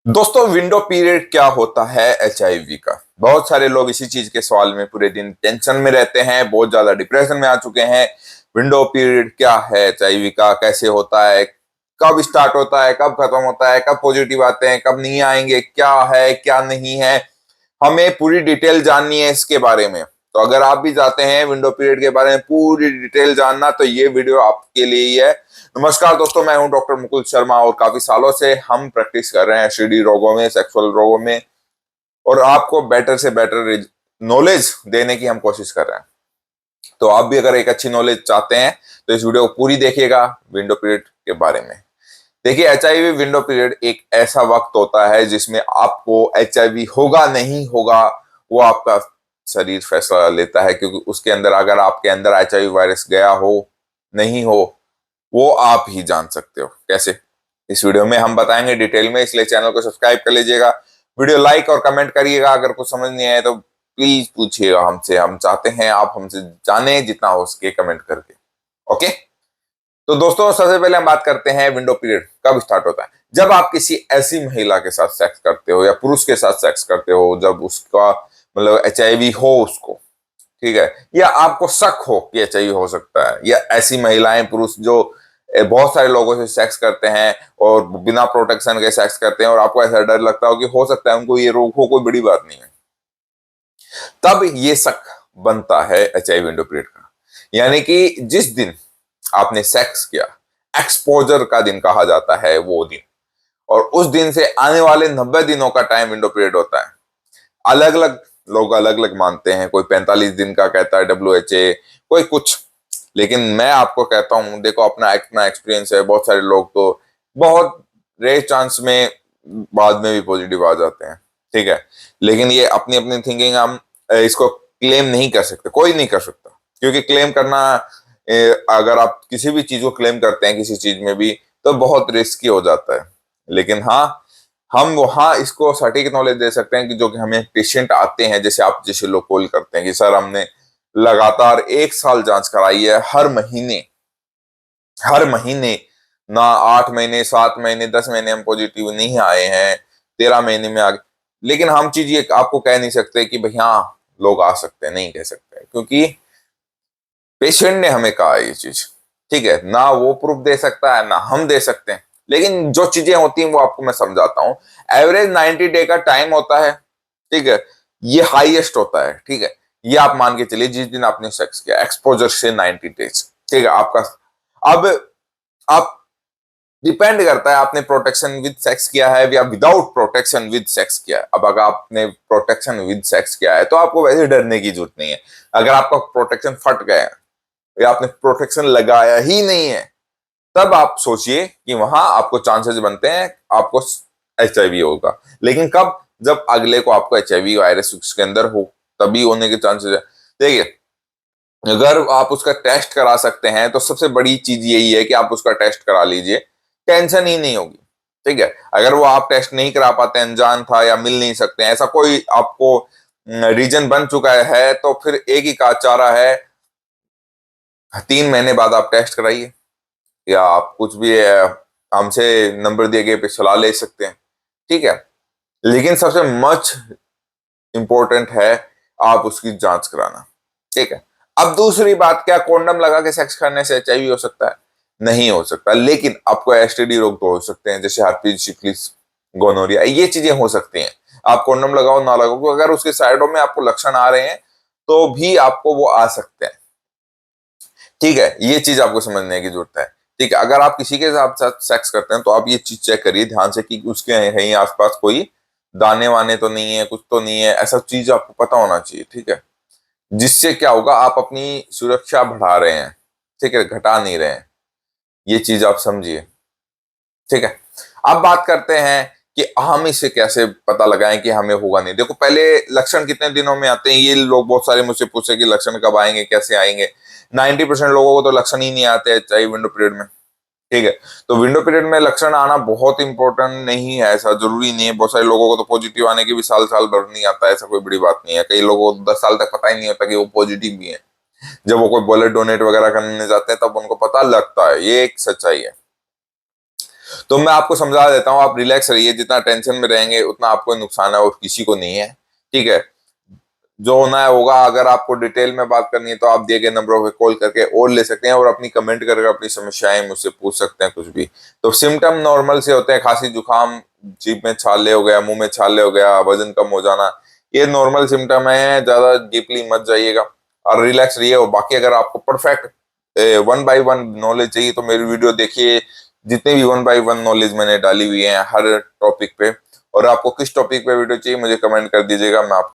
दोस्तों, window period क्या होता है एचआईवी का? बहुत सारे लोग इसी चीज के सवाल में पूरे दिन टेंशन में रहते हैं, बहुत ज्यादा डिप्रेशन में आ चुके हैं। विंडो पीरियड क्या है एचआईवी का, कैसे होता है, कब स्टार्ट होता है, कब खत्म होता है, कब पॉजिटिव आते हैं, कब नहीं आएंगे, क्या है क्या नहीं है, हमें पूरी डिटेल जाननी है इसके बारे में। तो अगर आप भी चाहते हैं विंडो पीरियड के बारे में पूरी डिटेल जानना, तो ये वीडियो आपके लिए ही है। नमस्कार दोस्तों, मैं हूं डॉक्टर मुकुल शर्मा और काफी सालों से हम प्रैक्टिस कर रहे हैं एसटीडी रोगों में, सेक्सुअल रोगों में, और आपको बेटर से बेटर नॉलेज देने की हम कोशिश कर रहे हैं। तो आप भी अगर एक अच्छी नॉलेज चाहते हैं तो इस वीडियो को पूरी देखिएगा विंडो पीरियड के बारे में। देखिए, एचआईवी विंडो पीरियड एक ऐसा वक्त होता है जिसमें आपको एचआईवी होगा नहीं होगा वो आपका शरीर फैसला लेता है, क्योंकि उसके अंदर अगर आपके अंदर एचआईवी वायरस गया हो नहीं हो वो आप ही जान सकते हो। कैसे? इस वीडियो में हम बताएंगे डिटेल में, इसलिए चैनल को सब्सक्राइब कर लीजिएगा, वीडियो लाइक और कमेंट करिएगा। अगर कुछ समझ नहीं आए तो प्लीज पूछिएगा हमसे, हम चाहते हैं आप हमसे जाने जितना हो सके कमेंट करके। ओके, तो दोस्तों सबसे पहले हम बात करते हैं विंडो पीरियड कब स्टार्ट होता है। जब आप किसी ऐसी महिला के साथ सेक्स करते हो या पुरुष के साथ सेक्स करते हो जब उसका मतलब एचआईवी हो उसको, ठीक है, या आपको शक हो कि एचआईवी हो सकता है, या ऐसी महिलाएं पुरुष जो बहुत सारे लोगों से सेक्स करते हैं और बिना प्रोटेक्शन के सेक्स करते हैं और आपको ऐसा डर लगता हो कि हो सकता है उनको ये रोग हो, कोई बड़ी बात नहीं है, तब ये शक बनता है एचआईवी विंडो पीरियड का। यानी कि जिस दिन आपने सेक्स किया, एक्सपोजर का दिन कहा जाता है वो दिन, और उस दिन से आने वाले 90 दिनों का टाइम विंडो पीरियड होता है। अलग अलग लोग अलग अलग मानते हैं, कोई 45 दिन का कहता है डब्ल्यूएचए, कोई कुछ, लेकिन मैं आपको कहता हूं, देखो अपना अपना एक्सपीरियंस है, बहुत सारे लोग तो बहुत रेयर चांस में बाद में भी पॉजिटिव आ जाते हैं, ठीक है। लेकिन ये अपनी अपनी थिंकिंग, हम इसको क्लेम नहीं कर सकते, कोई नहीं कर सकता, क्योंकि क्लेम करना अगर आप किसी भी चीज को क्लेम करते हैं किसी चीज में भी तो बहुत रिस्की हो जाता है। लेकिन हाँ, हम वहां इसको सटीक नॉलेज दे सकते हैं कि जो कि हमें पेशेंट आते हैं, जैसे आप जैसे लोग कॉल करते हैं कि सर हमने लगातार 1 साल जांच कराई है, हर महीने ना 8 महीने 7 महीने 10 महीने हम पॉजिटिव नहीं आए हैं, 13 महीने में आ गए। लेकिन हम चीज ये आपको कह नहीं सकते कि भाई हाँ लोग आ सकते हैं, नहीं कह सकते, क्योंकि पेशेंट ने हमें कहा ये चीज, ठीक है, ना वो प्रूफ दे सकता है ना हम दे सकते हैं। लेकिन जो चीजें होती हैं वो आपको मैं समझाता हूँ। एवरेज 90 डे का टाइम होता है, ठीक है, ये हाईएस्ट होता है, ठीक है। ये आप मान के चलिए जिस दिन आपने सेक्स किया एक्सपोजर से 90 डेज, ठीक है आपका। अब आप डिपेंड करता है आपने प्रोटेक्शन विद सेक्स किया है या विदाउट प्रोटेक्शन विद सेक्स किया है। अब अगर आपने प्रोटेक्शन विद सेक्स किया है तो आपको वैसे डरने की जरूरत नहीं है। अगर आपका प्रोटेक्शन फट गया है या आपने प्रोटेक्शन लगाया ही नहीं है, तब आप सोचिए कि वहां आपको चांसेस बनते हैं आपको एचआईवी होगा। लेकिन कब? जब अगले को आपको एचआईवी वायरस उसके अंदर हो, तभी होने के चांसेस है। देखिए, अगर आप उसका टेस्ट करा सकते हैं तो सबसे बड़ी चीज यही है कि आप उसका टेस्ट करा लीजिए, टेंशन ही नहीं होगी, ठीक है। अगर वो आप टेस्ट नहीं करा पाते, अनजान था या मिल नहीं सकते हैं, ऐसा कोई आपको रीजन बन चुका है, तो फिर एक ही का चारा है, 3 महीने बाद आप टेस्ट कराइए, या आप कुछ भी हमसे नंबर दिए गए पे सलाह ले सकते हैं, ठीक है। लेकिन सबसे मच इंपॉर्टेंट है आप उसकी जांच कराना, ठीक है। अब दूसरी बात, क्या कोंडम लगा के सेक्स करने से एचआईवी हो सकता है? नहीं हो सकता, लेकिन आपको एसटीडी रोग तो हो सकते हैं, जैसे herpes, सिफिलिस, गोनोरिया, ये चीजें हो सकती हैं। आप कोंडम लगाओ ना लगाओ, तो अगर उसके साइडों में आपको लक्षण आ रहे हैं तो भी आपको वो आ सकते हैं, ठीक है। ये चीज आपको समझने की जरूरत है, ठीक है। अगर आप किसी के साथ सेक्स करते हैं तो आप ये चीज चेक करिए ध्यान से कि उसके कहीं आसपास कोई दाने वाने तो नहीं है, कुछ तो नहीं है, ऐसा चीज आपको पता होना चाहिए, ठीक है। जिससे क्या होगा, आप अपनी सुरक्षा बढ़ा रहे हैं, ठीक है, घटा नहीं रहे हैं। ये चीज आप समझिए, ठीक है। अब बात करते हैं कि हम इसे कैसे पता लगाएं कि हमें होगा नहीं। देखो, पहले लक्षण कितने दिनों में आते हैं, ये लोग बहुत सारे मुझसे पूछे कि लक्षण कब आएंगे, कैसे आएंगे। 90% लोगों को तो लक्षण ही नहीं आते हैं चाहे विंडो पीरियड में, ठीक है। तो विंडो पीरियड में लक्षण आना बहुत इंपॉर्टेंट नहीं है, ऐसा जरूरी नहीं है। बहुत सारे लोगों को तो पॉजिटिव आने की भी साल साल भर नहीं आता, ऐसा कोई बड़ी बात नहीं है। कई लोगों को 10 साल तक पता ही नहीं होता कि वो पॉजिटिव भी है। जब वो कोई ब्लड डोनेट वगैरह करने जाते हैं तब उनको पता लगता है, ये एक सच्चाई है। तो मैं आपको समझा देता हूँ, आप रिलैक्स रहिए, जितना टेंशन में रहेंगे उतना आपको नुकसान है और किसी को नहीं है। ठीक है, जो होना है होगा। अगर आपको डिटेल में बात करनी है तो आप दिए गए नंबरों पे कॉल करके और ले सकते हैं, और अपनी कमेंट करके अपनी समस्याएं मुझसे पूछ सकते हैं कुछ भी। तो सिम्टम नॉर्मल से होते हैं, खांसी जुकाम, जीभ में छाले हो गया, मुंह में छाले हो गया, वजन कम हो जाना, ये नॉर्मल सिम्टम है। ज्यादा डीपली मत जाइएगा और रिलैक्स रहिए। और बाकी अगर आपको परफेक्ट 1 by 1 नॉलेज चाहिए तो मेरी वीडियो देखिए, जितने भी 1 by 1 नॉलेज मैंने डाली हुई है हर टॉपिक पे। और आपको किस टॉपिक पे वीडियो चाहिए मुझे कमेंट कर दीजिएगा, मैं